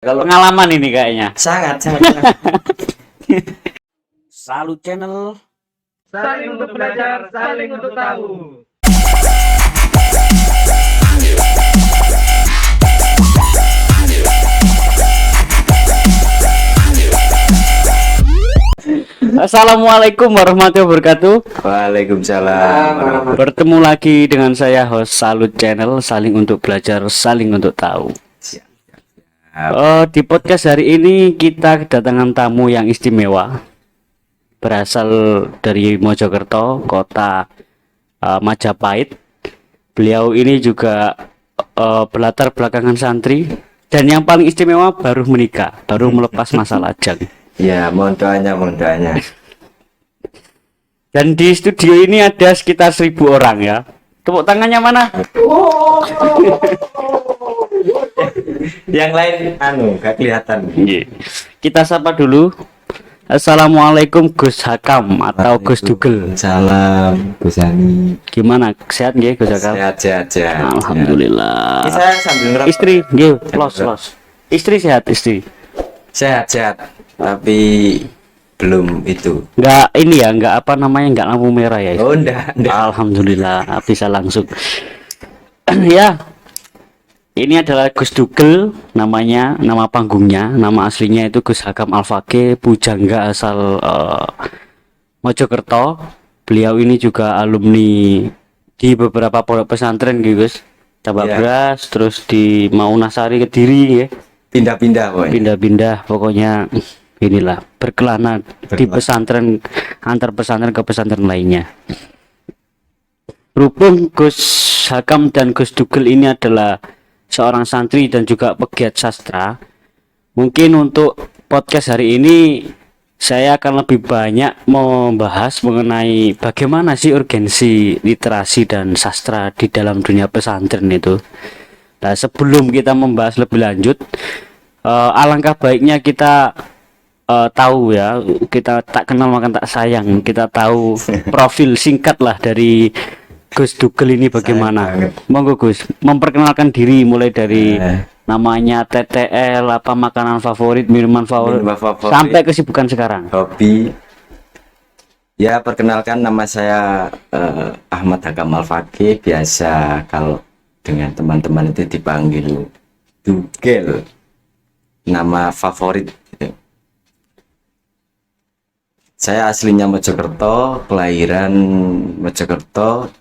Kalau Pengalaman ini kayaknya. sangat sangat. Salut channel. Saling untuk belajar, saling untuk tahu. Assalamualaikum warahmatullahi wabarakatuh. Waalaikumsalam. Bertemu lagi dengan saya host Salut Channel, saling untuk belajar, saling untuk tahu. Di podcast hari ini kita kedatangan tamu yang istimewa, berasal dari Mojokerto, kota Majapahit. Beliau ini juga berlatar belakangan santri, dan yang paling istimewa baru menikah, baru melepas masa lajang. Ya, mohon doanya. Dan di studio ini ada sekitar 1.000 orang ya. Tepuk tangannya mana? Yang lain gak kelihatan. Iya. Kita sapa dulu. Assalamualaikum Gus Hakam atau Gus Dugel. Salam Gus Ani. Gimana? Sehat nggih Gus Hakam? Sehat. Alhamdulillah. Ini saya sambil ngerokok. Istri nggih, los. Istri sehat, istri. Sehat. Tapi belum itu. Enggak ini ya, enggak apa namanya, enggak lampu merah ya. Oh, enggak. Alhamdulillah bisa langsung. Ya. Ini adalah Gus Dugel namanya, nama panggungnya, nama aslinya itu Gus Hakam Al-Fakih, pujangga asal Mojokerto. Beliau ini juga alumni di beberapa pondok pesantren gitu, Gus. Tababras, terus di Maunasari Kediri ya. Pindah-pindah pokoknya. Pindah-pindah pokoknya. Inilah berkelana di pesantren, antar pesantren ke pesantren lainnya. Berhubung Gus Hakam dan Gus Dugel ini adalah seorang santri dan juga pegiat sastra, mungkin untuk podcast hari ini saya akan lebih banyak membahas mengenai bagaimana sih urgensi literasi dan sastra di dalam dunia pesantren itu. Nah, sebelum kita membahas lebih lanjut, alangkah baiknya kita tahu ya, kita tak kenal maka tak sayang, kita tahu profil singkat lah dari Gus Dugel ini bagaimana. Monggo Gus, memperkenalkan diri mulai dari namanya, TTL, apa makanan favorit, minuman favorit, sampai kesibukan sekarang. Hobi. Ya, perkenalkan nama saya Ahmad Hakam Al-Fakih, biasa kalau dengan teman-teman itu dipanggil Dugel. Nama favorit. Saya aslinya Mojokerto, kelahiran Mojokerto,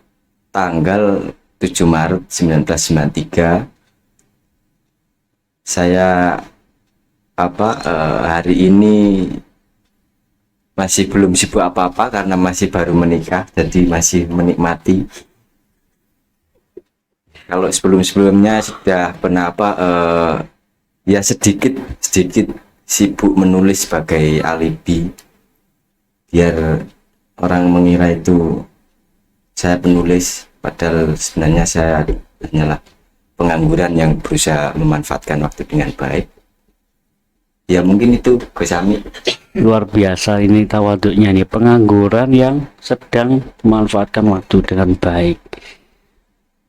tanggal 7 Maret 1993. Saya hari ini masih belum sibuk apa-apa karena masih baru menikah, jadi masih menikmati. Kalau sebelumnya sudah pernah ya sedikit sibuk menulis sebagai alibi, biar orang mengira itu saya penulis, padahal sebenarnya saya hanyalah pengangguran yang berusaha memanfaatkan waktu dengan baik. Ya mungkin itu Gus Ami. Luar biasa ini tawaduknya nih, pengangguran yang sedang memanfaatkan waktu dengan baik.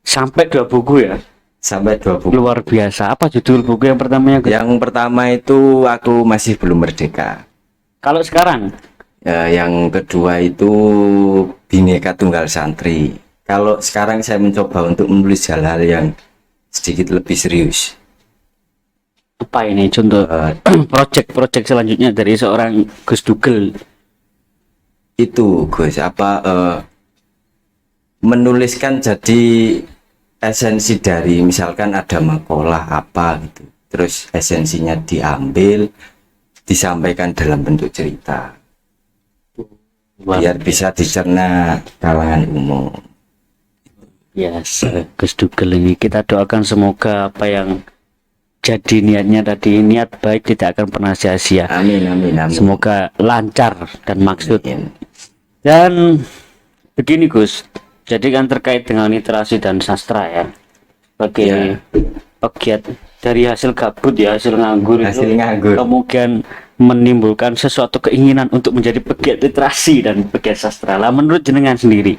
Sampai 2 buku ya? Sampai 2 buku. Luar biasa. Apa judul buku yang pertamanya? Yang pertama itu Aku Masih Belum Merdeka. Kalau sekarang? Yang kedua itu Bhinneka Tunggal Santri. Kalau sekarang saya mencoba untuk menulis hal-hal yang sedikit lebih serius. Apa ini contoh project selanjutnya dari seorang Gus Dugel? Itu Gus, menuliskan jadi esensi dari, misalkan ada makalah apa gitu, terus esensinya diambil, disampaikan dalam bentuk cerita, biar bisa dicerna kalangan umum. Yes, Gus Dugel ini kita doakan semoga apa yang jadi niatnya tadi, niat baik tidak akan pernah sia-sia. Amin. Semoga lancar dan maksud. Amin. Dan begini Gus, jadi kan terkait dengan literasi dan sastra ya, sebagai pegiat dari hasil gabut ya, hasil nganggur itu kemudian menimbulkan sesuatu keinginan untuk menjadi pegiat literasi dan pegiat sastra. Lah menurut jenengan sendiri,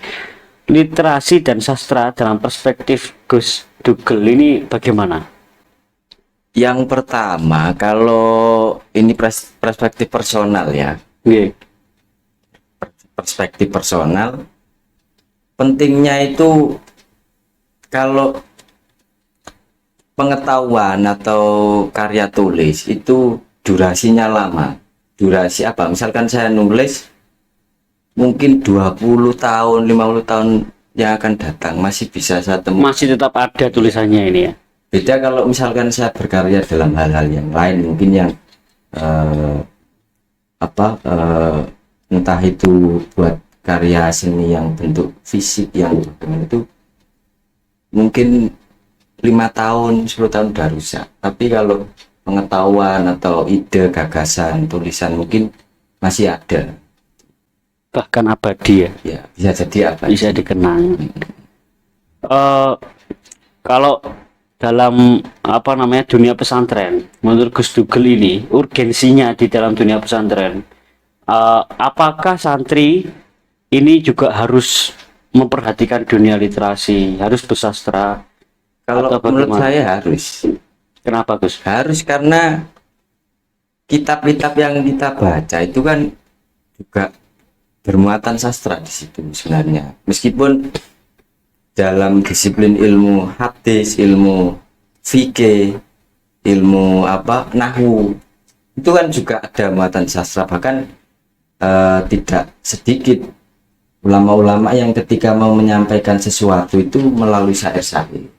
literasi dan sastra dalam perspektif Gus Dugel ini bagaimana? Yang pertama, kalau ini perspektif personal ya, Nggih. perspektif personal, pentingnya itu kalau pengetahuan atau karya tulis itu durasinya lama. Durasi apa? Misalkan saya nulis mungkin 20 tahun, 50 tahun yang akan datang masih bisa saya temukan. Masih tetap ada tulisannya ini ya. Beda kalau misalkan saya berkarya dalam hal-hal yang lain, mungkin yang entah itu buat karya seni yang bentuk fisik yang itu mungkin 5 tahun 10 tahun udah rusak. Tapi kalau pengetahuan atau ide gagasan tulisan mungkin masih ada, Bahkan abadi ya. ya bisa jadi apa Bisa dikenang. Kalau dalam apa namanya dunia pesantren, menurut Gus Dugel ini urgensinya di dalam dunia pesantren, apakah santri ini juga harus memperhatikan dunia literasi, harus bersastra? kalau Atau menurut bagaimana? saya harus Kenapa Gus? karena kitab-kitab yang kita baca itu kan juga bermuatan sastra di situ sebenarnya, meskipun dalam disiplin ilmu hadis, ilmu fikih, ilmu nahwu itu kan juga ada muatan sastra. Bahkan tidak sedikit ulama-ulama yang ketika mau menyampaikan sesuatu itu melalui syair-syair.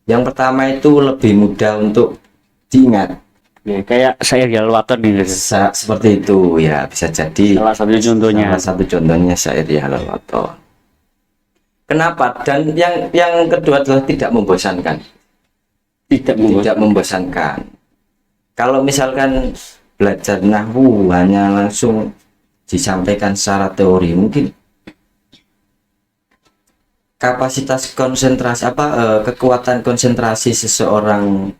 Yang pertama itu lebih mudah untuk diingat. Ya, kayak saya Yalwaton ini Gus. Seperti itu ya, bisa jadi Salah satu contohnya. salah satu contohnya syair Yahya Waton. Kenapa? Dan yang kedua adalah tidak membosankan. Tidak Tidak membosankan. Kalau misalkan belajar nahwu hanya langsung disampaikan secara teori, mungkin kapasitas konsentrasi kekuatan konsentrasi seseorang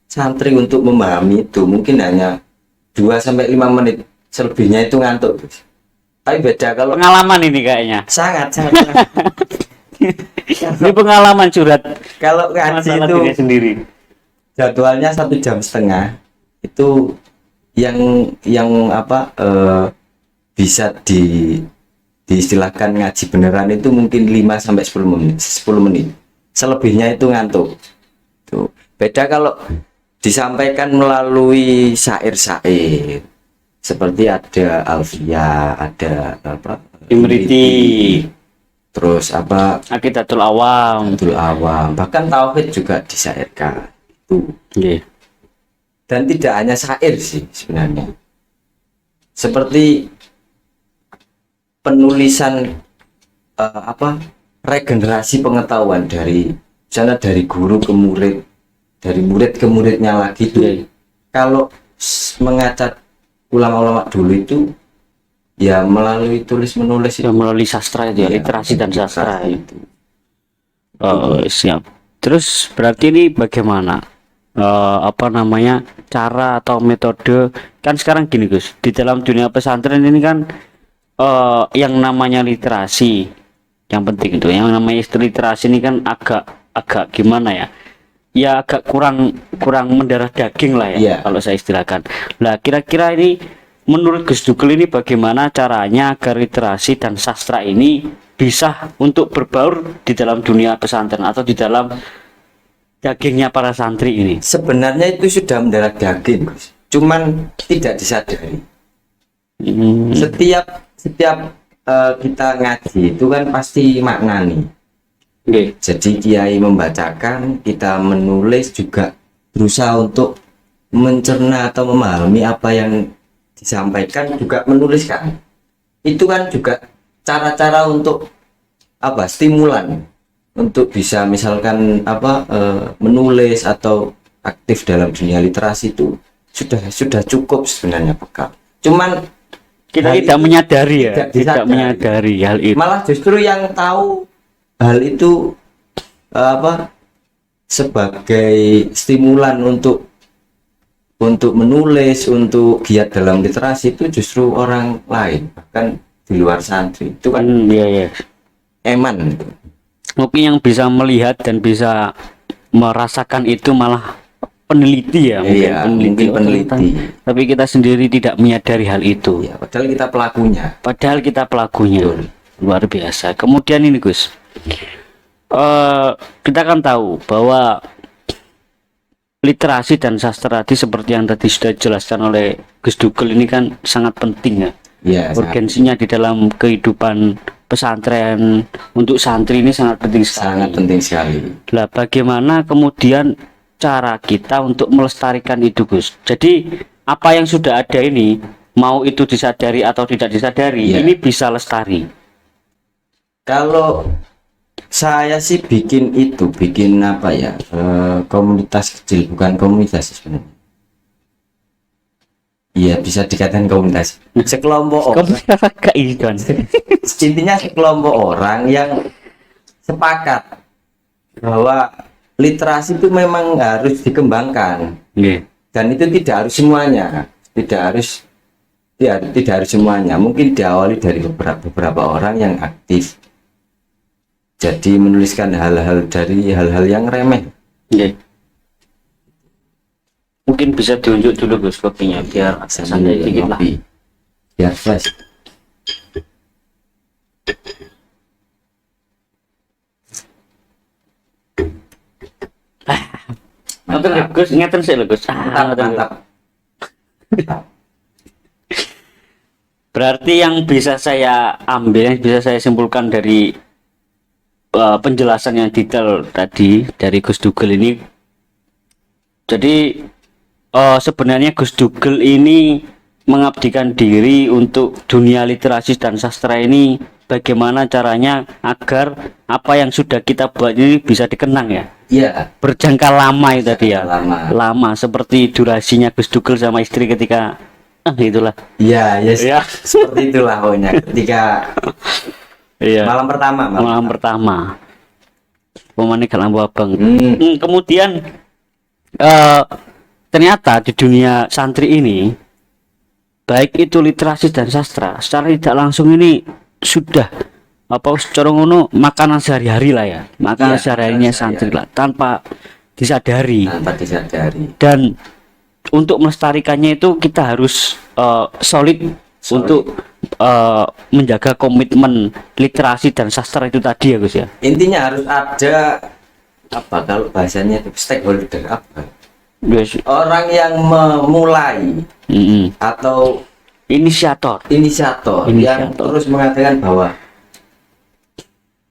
santri untuk memahami itu mungkin hanya 2-5 menit, selebihnya itu ngantuk. Tapi beda kalau Pengalaman ini kayaknya. sangat. Ini pengalaman curhat Kalau ngaji masalah itu diri sendiri. jadwalnya 1,5 jam itu yang bisa diistilahkan ngaji beneran itu mungkin 5-10 menit. Selebihnya itu ngantuk. Tuh. Beda kalau disampaikan melalui syair-syair seperti ada Alfiyah, ada Imriti, terus Aqidatul Awam. Abdul Awam, bahkan tauhid juga disyairkan itu. Nggih. Dan tidak hanya syair sih sebenarnya, seperti penulisan regenerasi pengetahuan dari guru ke murid, dari murid ke muridnya lagi itu. Iya. Kalau mengacat ulama-ulama dulu itu ya melalui tulis menulis Ya, melalui sastra itu ya, Ya, literasi dan sastra itu. Oh, siap. Terus berarti ini bagaimana cara atau metode, kan sekarang gini Gus, di dalam dunia pesantren ini kan yang namanya literasi yang penting itu, yang namanya literasi ini kan agak gimana ya, ya agak kurang mendarah daging lah ya, Iya. kalau saya istilahkan. Nah, kira-kira ini menurut Gus Dugel ini bagaimana caranya agar literasi dan sastra ini bisa untuk berbaur di dalam dunia pesantren atau di dalam dagingnya para santri ini? Sebenarnya itu sudah mendarah daging, Gus. Cuman tidak disadari. Setiap kita ngaji itu kan pasti maknani. Oke. Jadi kiai membacakan, kita menulis juga berusaha untuk mencerna atau memahami apa yang disampaikan, juga menuliskan. Itu kan juga cara-cara untuk stimulan untuk bisa misalkan menulis atau aktif dalam dunia literasi itu sudah cukup sebenarnya bekal. Cuman Kita hal tidak itu menyadari ya, tidak tidak disadari. menyadari hal itu. Malah justru yang tahu hal itu sebagai stimulan untuk menulis, untuk giat dalam literasi itu justru orang lain, bahkan di luar santri. Itu kan Iya, iya. eman itu. Mungkin yang bisa melihat dan bisa merasakan itu malah peneliti ya, mungkin Iya, mungkin peneliti. tapi kita sendiri tidak menyadari hal itu. Ya, padahal kita pelakunya. Padahal kita pelakunya. Betul. Luar biasa. Kemudian ini Gus, kita kan tahu bahwa literasi dan sastra tadi seperti yang tadi sudah dijelaskan oleh Gus Dugel ini kan sangat penting ya. Ya, Urgensinya di dalam kehidupan pesantren untuk santri ini sangat penting sekali. sangat penting sekali. Lah bagaimana kemudian cara kita untuk melestarikan itu Gus? Jadi apa yang sudah ada ini, mau itu disadari atau tidak disadari, Iya. ini bisa lestari. Kalau saya sih bikin apa ya, komunitas kecil, bukan komunitas sih sebenarnya. Iya, bisa dikatakan komunitas. Sekelompok orang, Keidon. intinya sekelompok orang yang sepakat bahwa literasi itu memang harus dikembangkan, dan itu tidak harus semuanya, tidak harus semuanya. Mungkin diawali dari beberapa orang yang aktif. Jadi menuliskan hal-hal yang remeh. Mungkin bisa diunjuk dulu Gus kopinya biar agak santai dikit lah. Ngopi. Biar fresh. Ngeten lho, Gus, ngeten sih lho Gus. Mantap. Berarti yang bisa saya ambil, yang bisa saya simpulkan dari penjelasan yang detail tadi dari Gus Dugel ini, jadi sebenarnya Gus Dugel ini mengabdikan diri untuk dunia literasi dan sastra ini. Bagaimana caranya agar apa yang sudah kita buat ini bisa dikenang ya, Iya, berjangka lama itu tadi ya, lama. seperti durasinya Gus Dugel sama istri ketika itulah. Iya, yes. Ya. Seperti itulah pokoknya ketika Iya. malam pertama. Pemanik lampu abang. Hmm. Kemudian ternyata di dunia santri ini, baik itu literasi dan sastra, secara tidak langsung ini sudah secara ngono makanan sehari-hari lah ya, makanan Iya, sehari-harinya makanan santri lah, tanpa disadari. Dan untuk melestarikannya itu kita harus solid untuk menjaga komitmen literasi dan sastra itu tadi ya Gus ya. Intinya harus ada apa, kalau bahasanya itu stakeholder, apa? Yes. Orang yang memulai atau inisiator yang terus mengatakan bahwa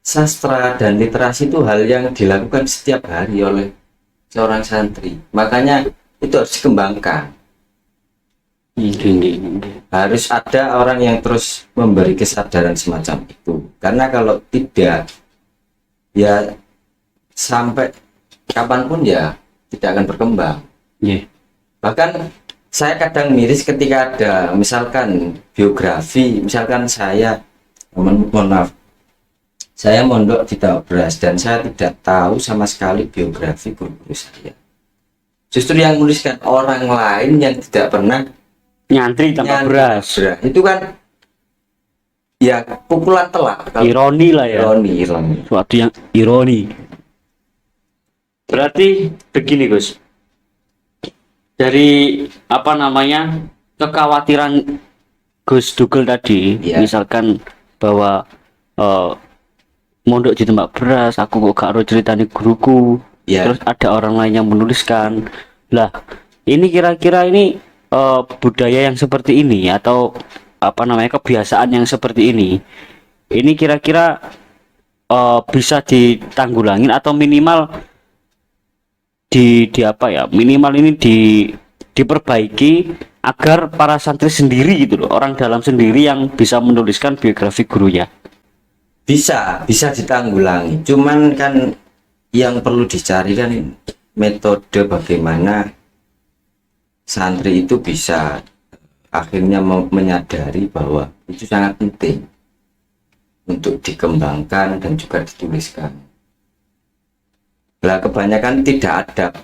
sastra dan literasi itu hal yang dilakukan setiap hari oleh seorang santri. Makanya itu harus dikembangkan. Harus ada orang yang terus memberi kesadaran semacam itu. Karena kalau tidak, ya sampai kapanpun ya tidak akan berkembang. Bahkan saya kadang miris ketika ada misalkan biografi, misalkan saya saya mondok di Tabras dan saya tidak tahu sama sekali biografi guru-guru saya. Justru yang menuliskan orang lain yang tidak pernah nyantri tanpa beras. Itu kan ya pukulan telak. Ironi lah ya. Ironi. Suatu yang ironi. Berarti begini Gus. Dari kekhawatiran Gus Dugel tadi, misalkan bahwa mondok di tempat beras, aku kok gak ro ceritane guruku, terus ada orang lain yang menuliskan lah, ini kira-kira ini budaya yang seperti ini atau kebiasaan yang seperti ini kira-kira bisa ditanggulangin atau minimal minimal ini diperbaiki agar para santri sendiri gitu loh, orang dalam sendiri yang bisa menuliskan biografi gurunya. Bisa ditanggulangi. Cuman kan yang perlu dicari kan metode bagaimana santri itu bisa akhirnya menyadari bahwa itu sangat penting untuk dikembangkan dan juga dituliskan. Lah kebanyakan tidak ada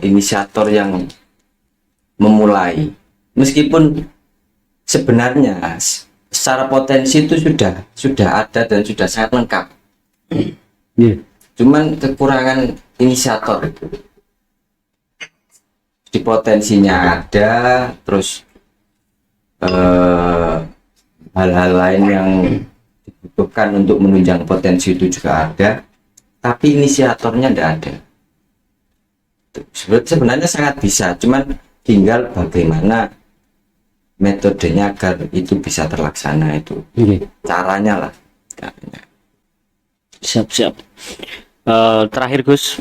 inisiator yang memulai, meskipun sebenarnya secara potensi itu sudah ada dan sudah sangat lengkap. Cuman kekurangan inisiator itu. di potensinya ada, terus hal-hal lain yang dibutuhkan untuk menunjang potensi itu juga ada, tapi inisiatornya tidak ada. Sebenarnya sangat bisa, cuman tinggal bagaimana metodenya agar itu bisa terlaksana, itu caranya lah. Siap. Terakhir Gus,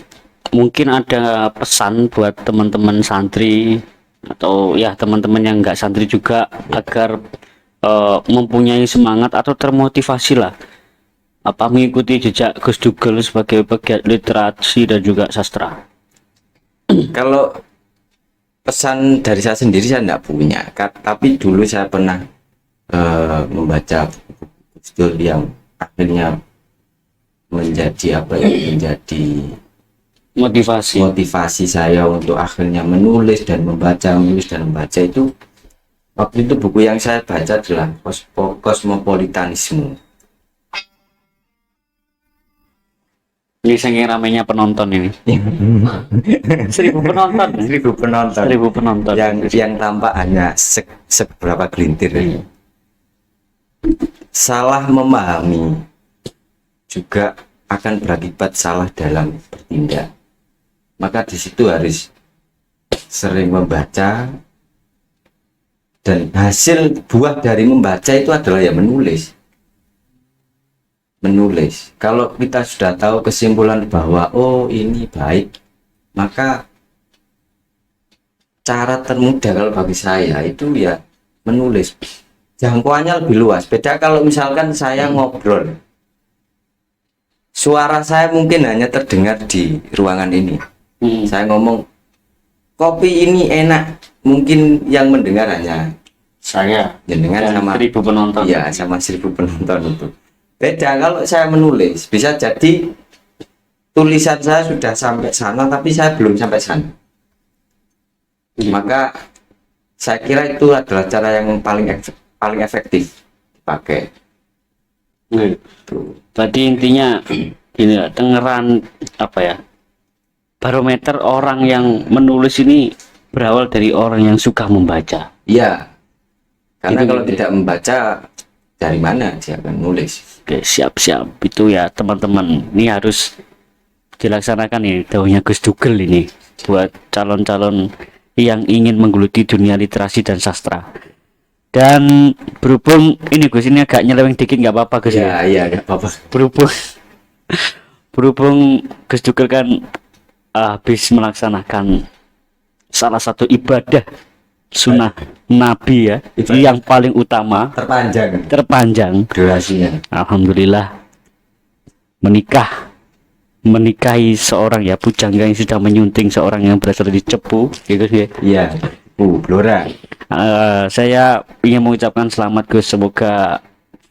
mungkin ada pesan buat teman-teman santri atau ya teman-teman yang nggak santri juga agar mempunyai semangat atau termotivasi lah apa mengikuti jejak Gus Dugel sebagai pegiat literasi dan juga sastra. Kalau pesan dari saya sendiri saya tidak punya, tapi dulu saya pernah membaca buku Gus Dur yang akhirnya menjadi menjadi motivasi saya untuk akhirnya menulis dan membaca itu. Waktu itu buku yang saya baca adalah Kosmopolitanisme. Ini saking ramainya penonton ini. 1000 penonton. 1000 penonton. Yang tampak hanya seberapa gelintir. Salah memahami juga akan berakibat salah dalam bertindak. Maka di situ harus sering membaca, dan hasil buah dari membaca itu adalah ya menulis. Kalau kita sudah tahu kesimpulan bahwa oh ini baik, maka cara termudah kalau bagi saya itu ya menulis. Jangkauannya lebih luas. Beda kalau misalkan saya ngobrol, suara saya mungkin hanya terdengar di ruangan ini. Saya ngomong kopi ini enak, mungkin yang mendengar hanya Saya jenengan dan sama 1000 penonton. ya sama 1000 penonton itu. Beda kalau saya menulis, bisa jadi tulisan saya sudah sampai sana tapi saya belum sampai sana. Maka saya kira itu adalah cara yang paling efektif dipakai. Berarti intinya gini lah, dengeran apa ya, barometer orang yang menulis ini berawal dari orang yang suka membaca. Iya, karena Itu kalau gitu. tidak membaca, dari mana dia akan nulis? Oke, siap itu ya teman-teman, ini harus dilaksanakan nih daunnya Gus Dugel ini buat calon-calon yang ingin menggeluti dunia literasi dan sastra. Dan berhubung ini Gus, ini agak nyeleweng dikit nggak apa-apa Gus ya? Iya, nggak apa-apa. berhubung Gus Dugel kan habis melaksanakan salah satu ibadah sunnah Nabi ya, Ibadah yang paling utama, terpanjang. durasinya. Alhamdulillah menikahi seorang ya pujangga yang sudah menyunting seorang yang berasal dari Cepu gitu ya. Iya, Blora. Saya ingin mengucapkan selamat Gus, semoga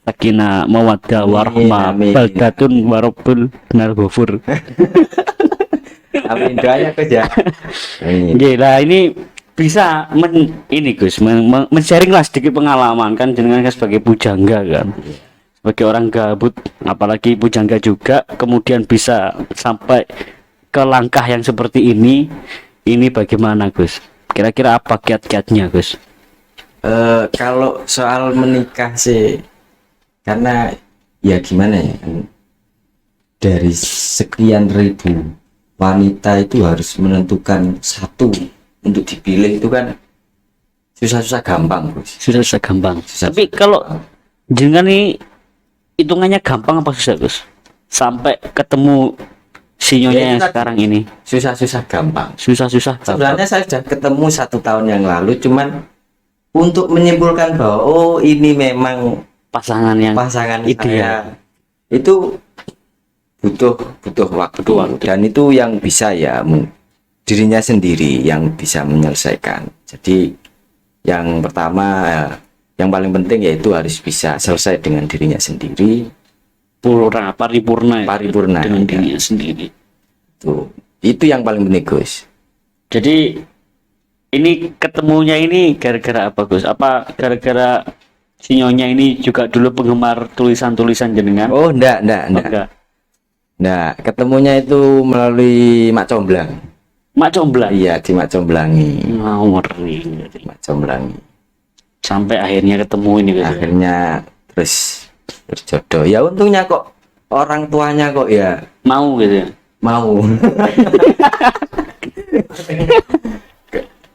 sakinah mawaddah warahmah Amin. baldatun warabul benar ghafur. Amin, doanya kerja. Gila, ini bisa ini Gus men-sharing lah sedikit pengalaman kan, jenengan kan sebagai pujangga kan, sebagai orang gabut apalagi pujangga juga, kemudian bisa sampai ke langkah yang seperti ini bagaimana Gus? Kira-kira apa kiat-kiatnya Gus? Kalau soal menikah sih, karena ya gimana ya, dari sekian ribu wanita itu harus menentukan satu untuk dipilih, itu kan susah-susah gampang Gus. Susah gampang. Susah. Tapi kalau jenengan ini hitungannya gampang apa susah Gus? Sampai ketemu sinyonya Ya, yang itu sekarang ini susah-susah gampang. susah gampang. Sebenarnya saya sudah ketemu 1 tahun yang lalu, cuman untuk menyimpulkan bahwa oh ini memang pasangan yang pasangan ideal. saya, itu butuh waktu, dan itu yang bisa ya dirinya sendiri yang bisa menyelesaikan. Jadi yang pertama, yang paling penting yaitu harus bisa selesai dengan dirinya sendiri, paripurna dengan ya. dirinya sendiri. Itu yang paling penting Gus. Jadi ini ketemunya ini gara-gara apa Gus? Apa gara-gara sinyonya ini juga dulu penggemar tulisan-tulisan jenengan? Oh enggak. Enggak. Nah, ketemunya itu melalui Mak Comblang. Mak Comblang. Iya, di Mak Comblangi. Ngeri. Mak Comblangi. Sampai akhirnya ketemu ini Gus. Akhirnya terus berjodoh. Ya untungnya kok orang tuanya kok ya Mau gitu ya. mau.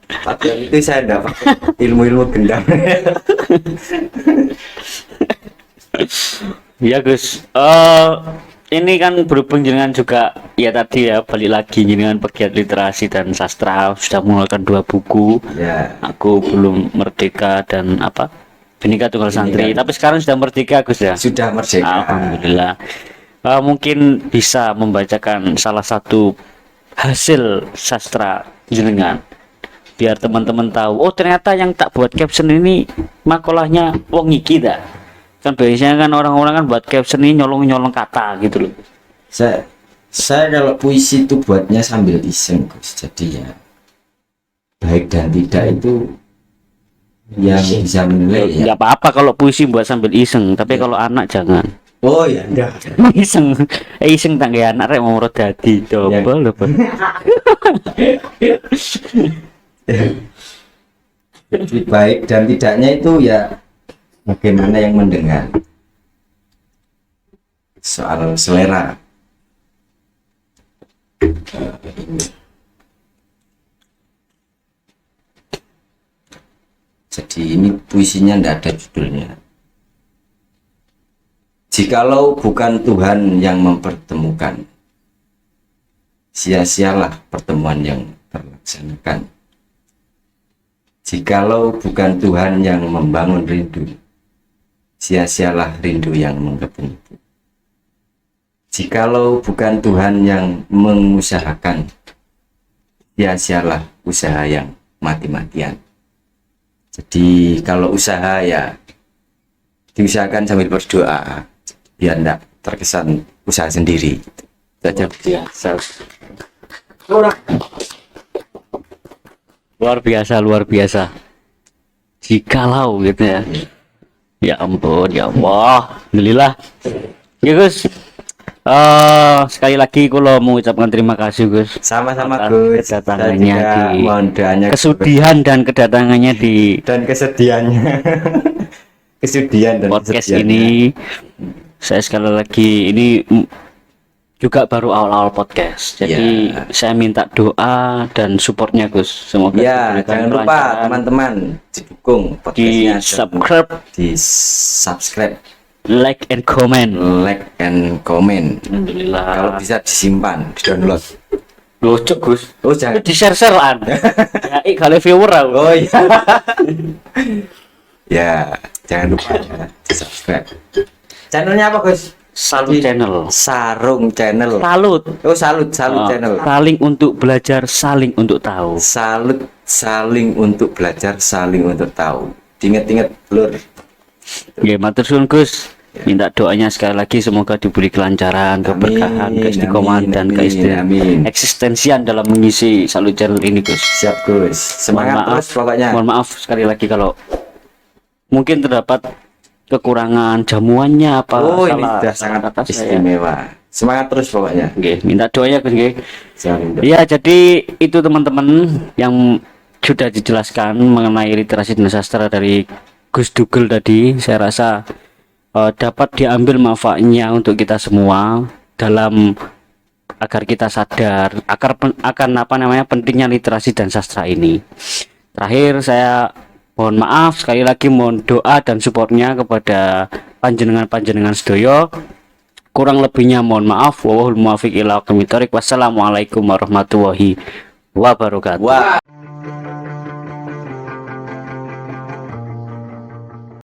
Padahal itu saya enggak pakai ilmu-ilmu gendam. Ya Gus, ini kan berhubung dengan juga ya tadi ya balik lagi dengan pegiat literasi dan sastra sudah mengeluarkan 2 buku. Ya, Aku belum merdeka dan apa? Bhinneka Tunggal Santri. Bhinneka. Tapi sekarang sudah merdeka Gus ya. sudah merdeka. Alhamdulillah. Mungkin bisa membacakan salah satu hasil sastra jenengan biar teman-teman tahu. Oh ternyata yang tak buat caption ini makalahnya wong iki dah. Kan biasanya kan orang-orang kan buat caption ini nyolong-nyolong kata gitu loh. Saya kalau puisi itu buatnya sambil iseng, Gus. Jadi ya baik dan tidak itu yang bisa menilai ya. Nggak apa-apa kalau puisi buat sambil iseng, tapi kalau anak jangan. Oh ya, enggak. Iseng, iseng tak kayak anak rek mau urut dadi coba lho. Bang. Jadi baik dan tidaknya itu ya bagaimana yang mendengar. Soal selera. Jadi ini puisinya tidak ada judulnya. Jikalau bukan Tuhan yang mempertemukan, sia-sialah pertemuan yang terlaksanakan. Jikalau bukan Tuhan yang membangun rindu, sia-sialah rindu yang menggebu. Jikalau bukan Tuhan yang mengusahakan, sia-sialah usaha yang mati-matian. Jadi kalau usaha ya diusahakan sambil berdoa biar enggak terkesan usaha sendiri. Itu aja. Luar biasa. Jikalau gitu ya. Ya ampun, ya Allah. Alhamdulillah. Ya Gus. Sekali lagi kalau mengucapkan terima kasih Gus. Sama-sama atas Gus. kedatangannya Saya juga di mohon doanya kesudian dan kedatangannya di dan kesedihannya. Kesudian dan podcast kesedihannya. ini. Saya sekali lagi ini juga baru awal-awal podcast, jadi Ya. saya minta doa dan supportnya Gus. Semoga Ya, diberikan jangan lupa kelancaran. teman-teman didukung Di podcastnya, subscribe, di subscribe, like and comment. like and comment. Alhamdulillah. Kalau bisa disimpan, di download. Lucu Gus. Oh jangan. Di share-sharean. Ya, kalau viewer aku. Oh iya. Ya, jangan lupa ya, di subscribe. Channelnya apa Gus? Salut channel. Sarung channel. Salut. Oh salut channel. Saling untuk belajar, saling untuk tahu. Salut, saling untuk belajar, saling untuk tahu. Ingat-ingat lur. Oke, matur suwun Gus. Minta doanya sekali lagi semoga diberi kelancaran, keberkahan, Amin, keistiqomahan dan amin. eksistensian dalam mengisi Salut channel ini Gus. Siap Gus. Semangat terus pokoknya. Mohon maaf sekali lagi kalau mungkin terdapat kekurangan jamuannya apa Oh ini salah sudah sangat kata saya. istimewa. Semangat terus pokoknya. Oke, minta doanya Gus nggih. Jangan Ya, jadi itu teman-teman yang sudah dijelaskan mengenai literasi dan sastra dari Gus Dugel tadi. Saya rasa dapat diambil manfaatnya untuk kita semua dalam agar kita sadar akan apa namanya pentingnya literasi dan sastra ini. Terakhir saya mohon maaf sekali lagi, mohon doa dan supportnya kepada panjenengan sedoyo. Kurang lebihnya mohon maaf. Wallahul muwaffiq ila aqwamit thoriq. Wassalamualaikum warahmatullahi wabarakatuh. Wah.